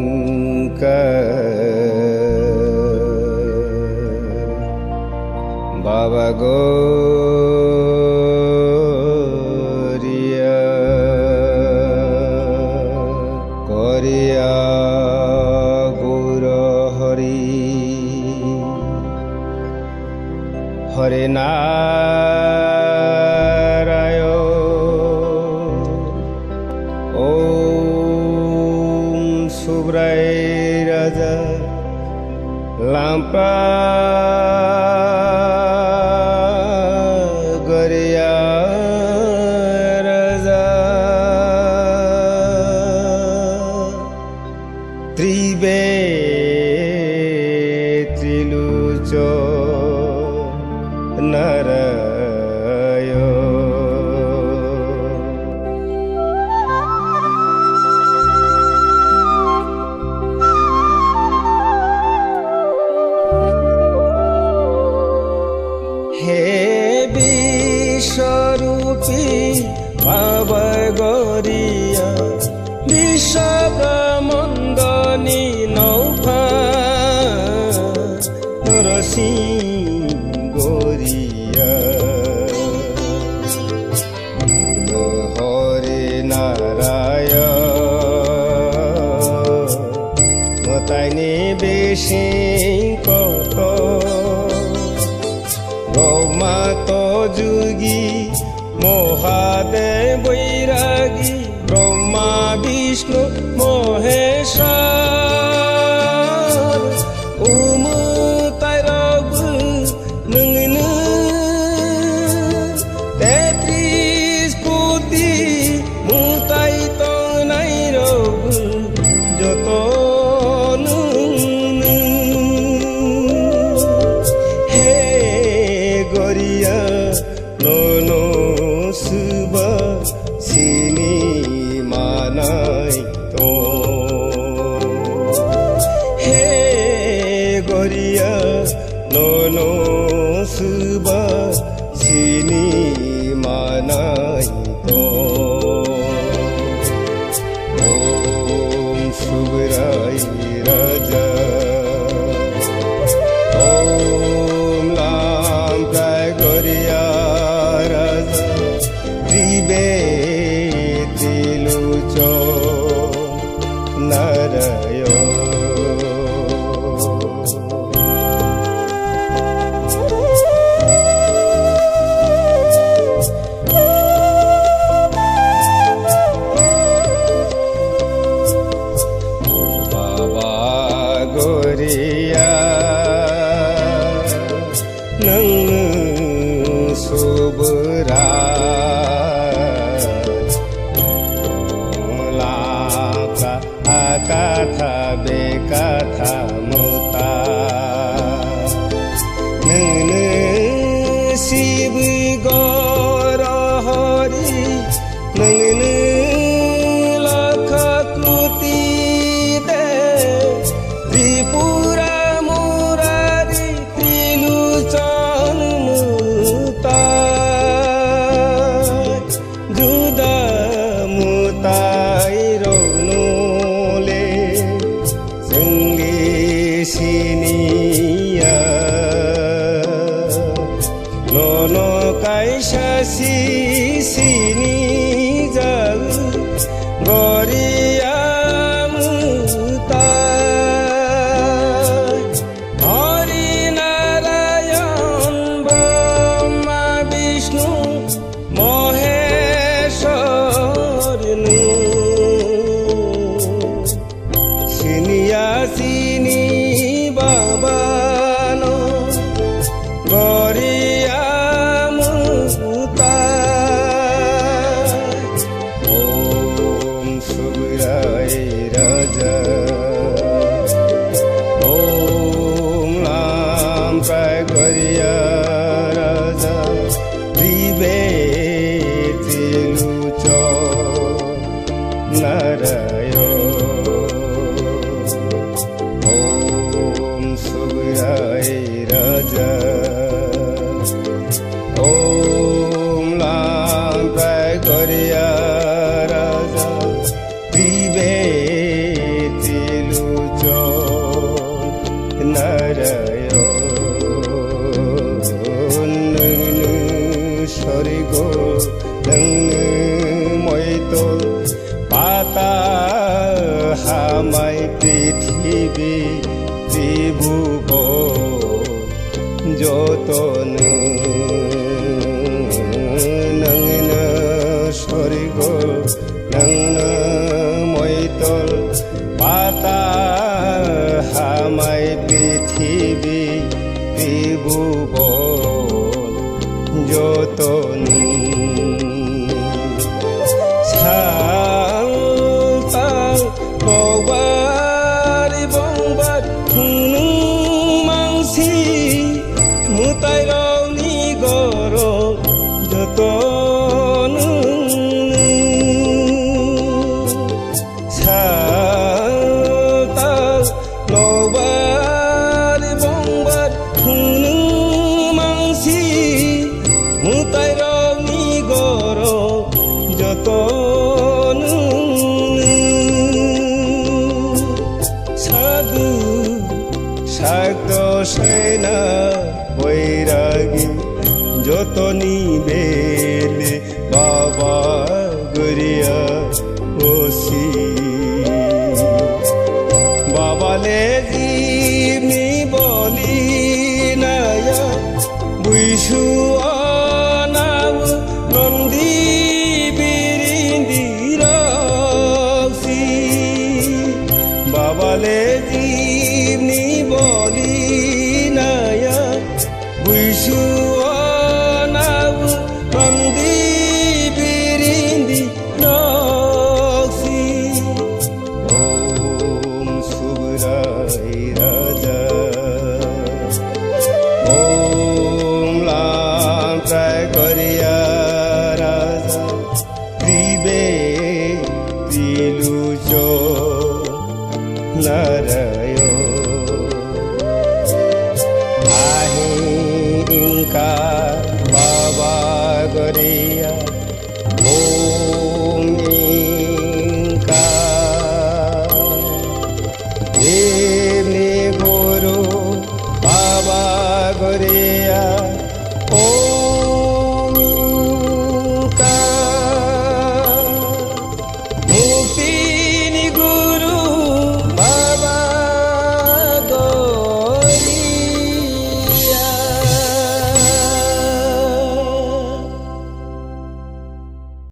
আহিংকা বাবা গরিয়া করিয়া গৌর হরি হরে নারায়ণ ওম সুব্রায় রাজা লাম্পা গরিয়া রাজা ত্রিবে ত্রিলুচ নারায়ণ হে বিশ্বরূপী বাবা গরিয়া বিশ্বব্রহ্মণ্ডনী নৌফা নরসিংহ গরিয়া হরে নারায়ণ মতাইনে বেশি কত ব্রহ্মাত যুগী মহাদেব বৈরাগী ব্রহ্মা বিষ্ণু মহেশ্বর উম তাইরব নोंनो 33 কোটি মুতাই তনাই রব যত হে গরিয়া ননো সুবা সিনি মানাই তো হে গরিয়া ননো সুবা সিনি মানাই তো ওম সুব্রায় রাজা ওম লাম্প্রায় গরিয়া রাজা ত্রিবে ত্রিলুচ নারায়ণ বাবা গরিয়া नोंनो सुबराय लांफ्रा आकाथा बेकाथा मुता नोंनो शिव गौर हरि नोंनो लाख कोटि देव त्रिपुरा मुरारी त्रिलोचन जुदा मुताय रौनले जोंनि सिनिया नन कायसा सिनि जाग गरिया मुताय हरि नारायण ब्रह्मा विष्णु মহেশ্বর সিনিয়া সিনি বাবান গরিয়া মুতায় ওম সুব্রায় রাজা ওম লাম্প্রায় গরিয়া রাজা ত্রিবে ত্রিলুচ নারায়ণ ওম সুব্রায় রাজা ওম লাম্প্রায় গরিয়া রাজা হামাই পৃথিবী ত্রিভুব যতনো नोंनो स्वर्ग नोंनो मैतल पाताल हामाय पृथिबी त्रिभुवन যতনো सालताल बारि बंबार हुनु मांसि मुतायरावनि गरं যতনো सालताल बारि बंबार हुनु मांसि मुतायरावनि गरं যতনো साधु साक्त सेना बैरागी যতনি বেলে বাবা গরিয়া ওসি বাবালে জিমনি বলি নায়া বুইসু অনাউ নন্দী বিরিন্দিরসি বাবালে জিমনি বলি